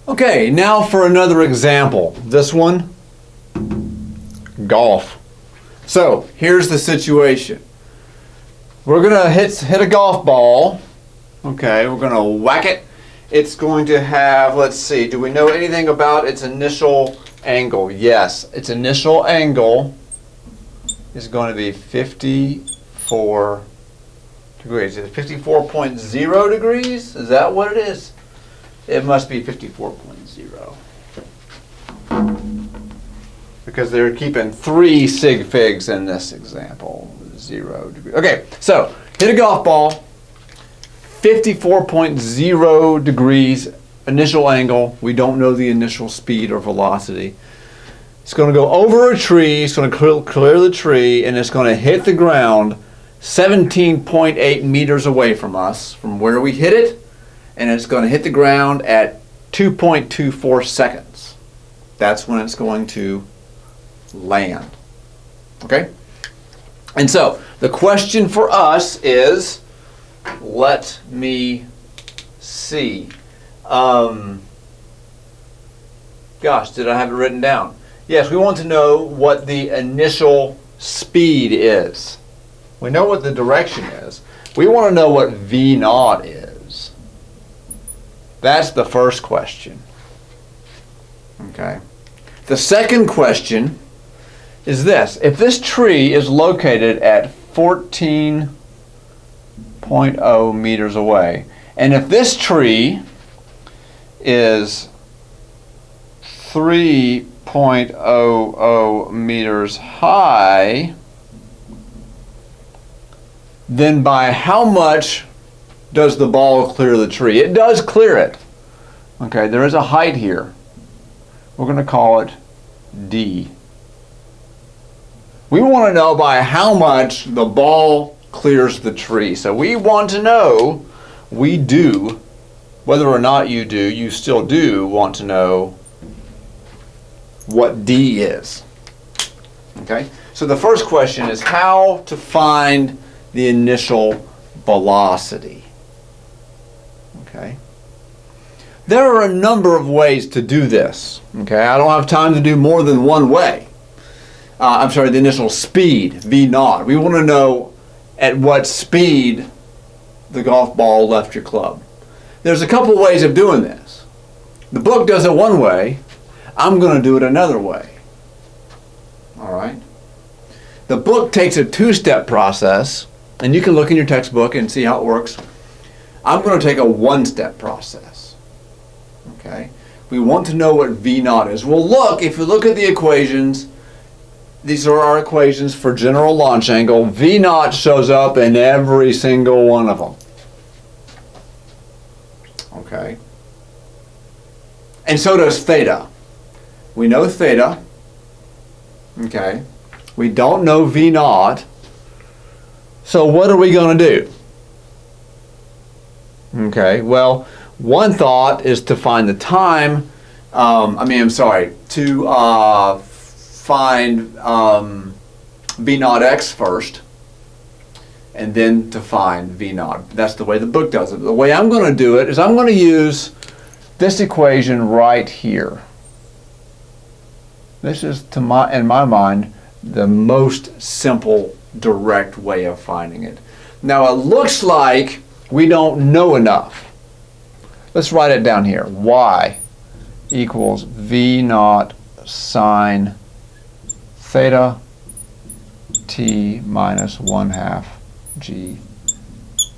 Okay, now for another example. This one, golf. So here's the situation. We're gonna hit a golf ball. Okay, we're gonna whack it. It's going to have, let's see, do we know anything about its initial angle? Yes, its initial angle is going to be 54 degrees. Is it 54.0 degrees? Is that what it is? It must be 54.0. Because they're keeping 3 sig figs in this example. 0 degrees. Okay, so hit a golf ball. 54.0 degrees initial angle. We don't know the initial speed or velocity. It's going to go over a tree. It's going to clear the tree, and it's going to hit the ground 17.8 meters away from us, from where we hit it, and it's going to hit the ground at 2.24 seconds. That's when it's going to land. Okay? And so the question for us is, let me see. Gosh, did I have it written down? Yes, we want to know what the initial speed is. We know what the direction is. We want to know what V naught is. That's the first question. Okay. The second question is this. If this tree is located at 14.0 meters away, and if this tree is 3.00 meters high, then by how much does the ball clear the tree? It does clear it. Okay, there is a height here. We're going to call it D. We want to know by how much the ball clears the tree. So we want to know, we do, whether or not you do, you still do want to know what D is. Okay? So the first question is how to find the initial velocity. Okay? There are a number of ways to do this. Okay? I don't have time to do more than one way. I'm sorry, the initial speed, V naught. We want to know at what speed the golf ball left your club. There's a couple ways of doing this. The book does it one way. I'm going to do it another way. All right? The book takes a two-step process, and you can look in your textbook and see how it works. I'm going to take a one-step process. Okay? We want to know what V naught is. Well, look, if you look at the equations, these are our equations for general launch angle. V naught shows up in every single one of them. Okay? And so does theta. We know theta. Okay? We don't know V naught. So what are we going to do? Okay, well, one thought is to find the time, to find V naught x first, and then to find V naught. That's the way the book does it. The way I'm going to do it is I'm going to use this equation right here. This is, in my mind, the most simple, direct way of finding it. Now it looks like we don't know enough. Let's write it down here. Y equals V naught sine theta t minus 1/2 g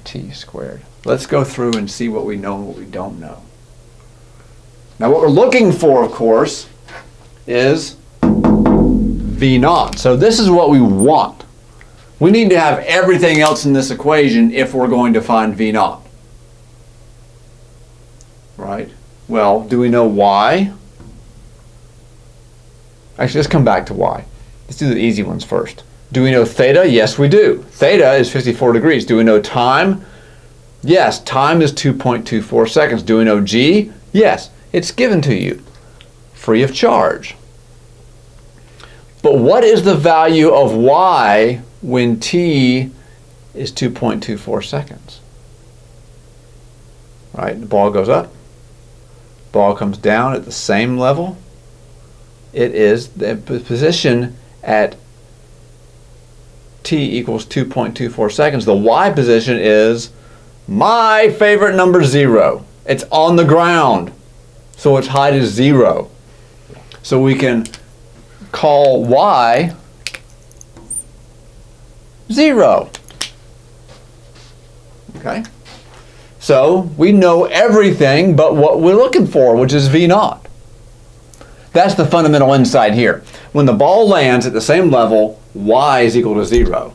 t squared. Let's go through and see what we know and what we don't know. Now what we're looking for, of course, is V naught. So this is what we want. We need to have everything else in this equation if we're going to find V naught. Right? Well, do we know Y? Actually, let's come back to Y. Let's do the easy ones first. Do we know theta? Yes, we do. Theta is 54 degrees. Do we know time? Yes, time is 2.24 seconds. Do we know G? Yes, it's given to you, free of charge. But what is the value of Y when t is 2.24 seconds? Right, the ball goes up, ball comes down at the same level. It is the position at t equals 2.24 seconds. The y position is my favorite number, 0. It's on the ground, so its height is 0. So we can call y 0. Okay? So we know everything but what we're looking for, which is V0. That's the fundamental insight here. When the ball lands at the same level, y is equal to 0.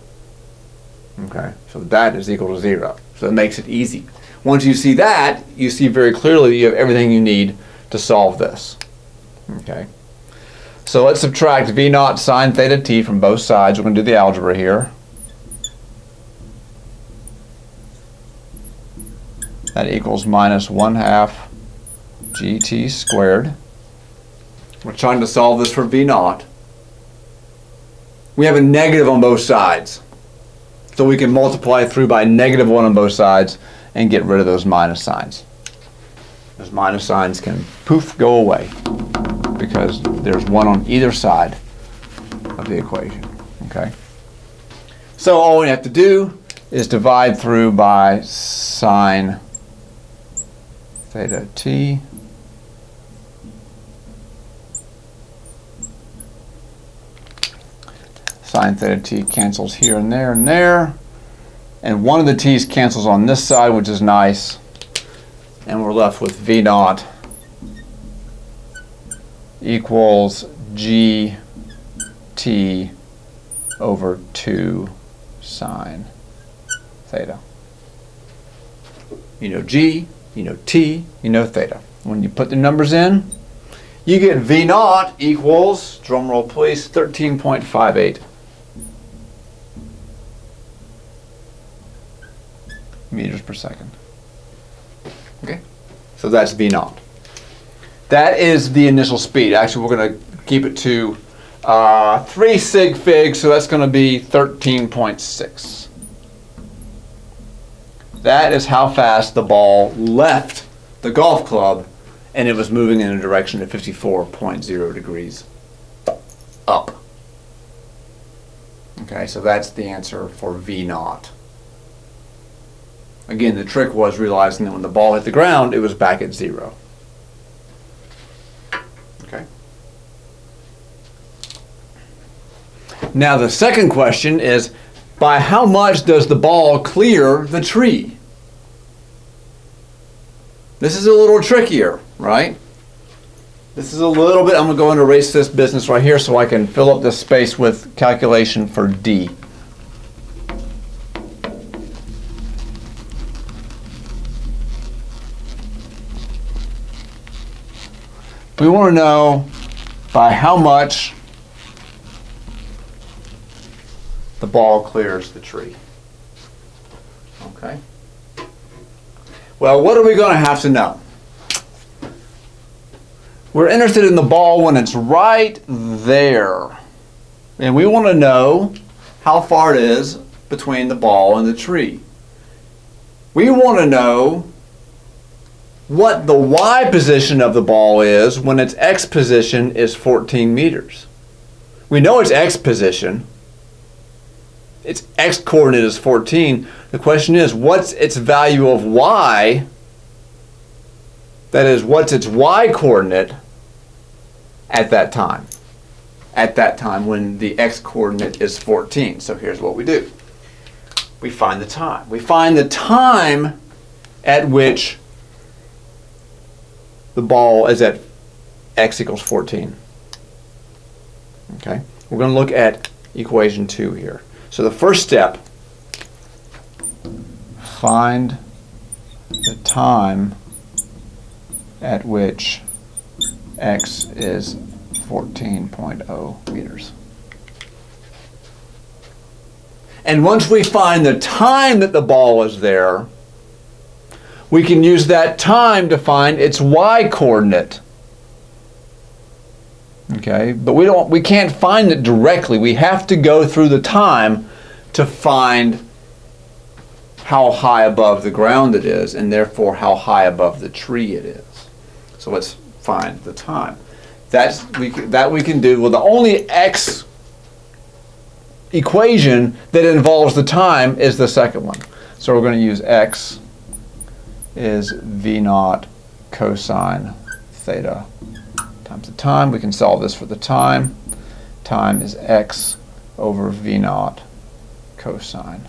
Okay, so that is equal to 0. So it makes it easy. Once you see that, you see very clearly that you have everything you need to solve this. Okay, so let's subtract V0 sine theta t from both sides. We're going to do the algebra here. That equals minus 1/2 gt squared. We're trying to solve this for V0. We have a negative on both sides. So we can multiply through by -1 on both sides and get rid of those minus signs. Those minus signs can poof, go away because there's 1 on either side of the equation. Okay? So all we have to do is divide through by sine theta t sine theta t cancels here and there, and one of the t's cancels on this side, which is nice, and we're left with V0 equals gt over 2 sine theta. You know g, you know t, you know theta. When you put the numbers in, you get V0 equals, drum roll please, 13.58 meters per second. Okay, so that's V0. That is the initial speed. Actually, we're going to keep it to 3 sig fig, so that's going to be 13.6. That is how fast the ball left the golf club, and it was moving in a direction of 54.0 degrees up. Okay, so that's the answer for V0. Again, the trick was realizing that when the ball hit the ground, it was back at 0. Okay. Now the second question is, by how much does the ball clear the tree? This is a little trickier, right? This is a little bit, I'm going to go and erase this business right here so I can fill up this space with calculation for D. We want to know by how much the ball clears the tree. Okay. Well, what are we going to have to know? We're interested in the ball when it's right there. And we want to know how far it is between the ball and the tree. We want to know what the y position of the ball is when its x position is 14 meters. We know its x position. Its x coordinate is 14. The question is, what's its value of y? That is, what's its y coordinate at that time? At that time when the x coordinate is 14. So here's what we do. We find the time. We find the time at which the ball is at x equals 14. Okay? We're going to look at equation 2 here. So the first step, find the time at which x is 14.0 meters. And once we find the time that the ball is there, we can use that time to find its y coordinate. Okay, but we can't find it directly. We have to go through the time to find how high above the ground it is, and therefore how high above the tree it is. So let's find the time. That we can do. Well, the only x equation that involves the time is the second one. So we're going to use x is v naught cosine theta times the time. We can solve this for the time. Time is x over v naught cosine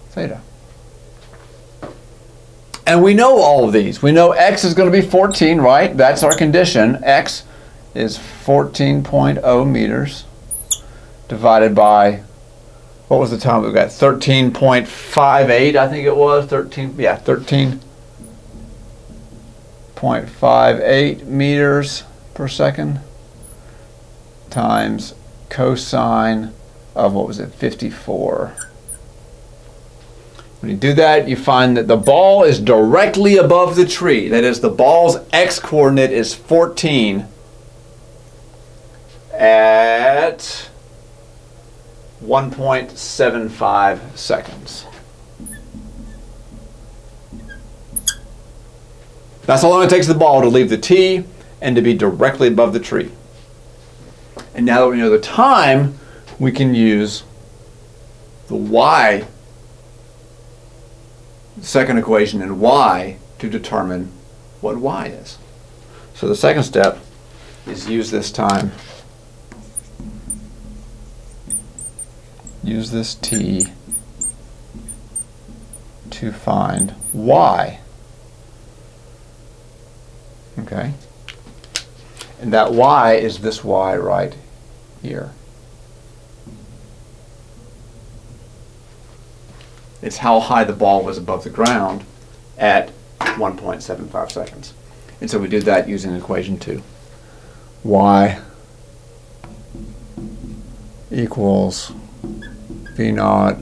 theta. And we know all of these. We know x is going to be 14, right? That's our condition. X is 14.0 meters divided by, what was the time we got? 13.58, I think it was. 13.58 meters per second times cosine of, what was it, 54. When you do that, you find that the ball is directly above the tree. That is, the ball's x-coordinate is 14 at 1.75 seconds. That's how long it takes the ball to leave the tee and to be directly above the tree. And now that we know the time, we can use the y, second equation in y, to determine what y is. So the second step is use this time, use this t to find y. Okay? And that y is this y right here. It's how high the ball was above the ground at 1.75 seconds. And so we did that using equation 2. Y equals v naught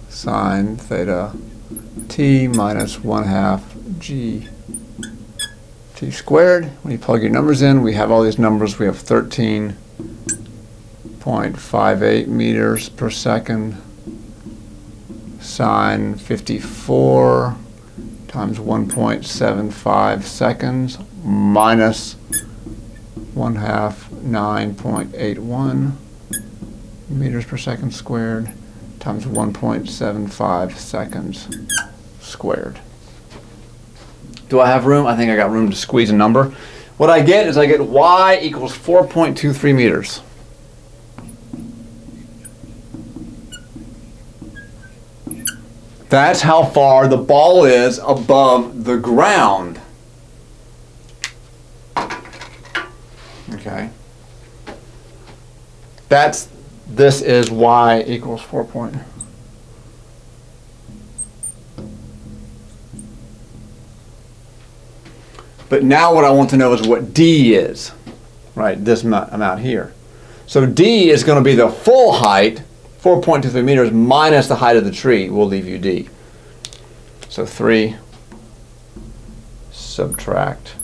sine theta t minus 1/2 g t squared. When you plug your numbers in, we have all these numbers. We have 13.58 meters per second sine 54 times 1.75 seconds minus 1/2 9.81 meters per second squared times 1.75 seconds squared. Do I have room? I think I got room to squeeze a number. What I get is I get y equals 4.23 meters. That's how far the ball is above the ground. Okay. This is y equals 4. But now what I want to know is what d is, right? This amount here. So d is going to be the full height, 4.23 meters, minus the height of the tree. Will leave you d. So 3 subtract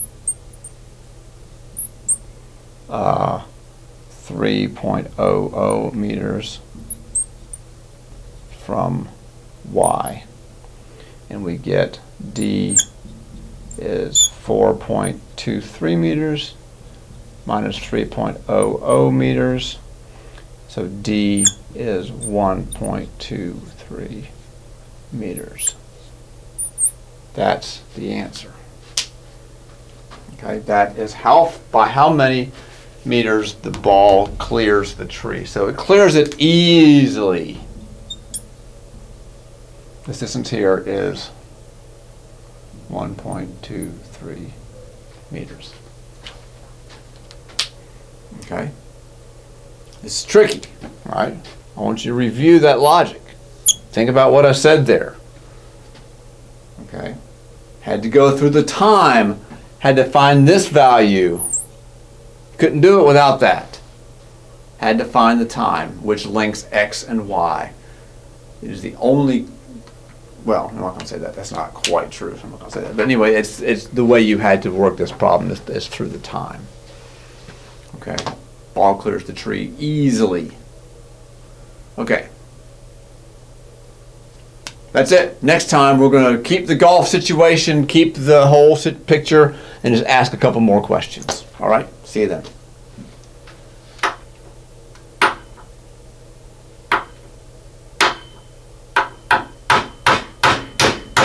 3.00 meters from y. And we get d is 4.23 meters minus 3.00 meters. So d is 1.23 meters. That's the answer. Okay, that is by how many meters the ball clears the tree. So it clears it easily. This distance here is 1.23 meters. Okay? It's tricky, right? I want you to review that logic. Think about what I said there. Okay? Had to go through the time, had to find this value. Couldn't do it without that. Had to find the time, which links x and y. It is the only, well, I'm not going to say that. That's not quite true. I'm not going to say that. But anyway, it's the way you had to work this problem is through the time. Okay? Ball clears the tree easily. Okay. That's it. Next time we're going to keep the golf situation, keep the whole picture, and just ask a couple more questions. All right? See you then.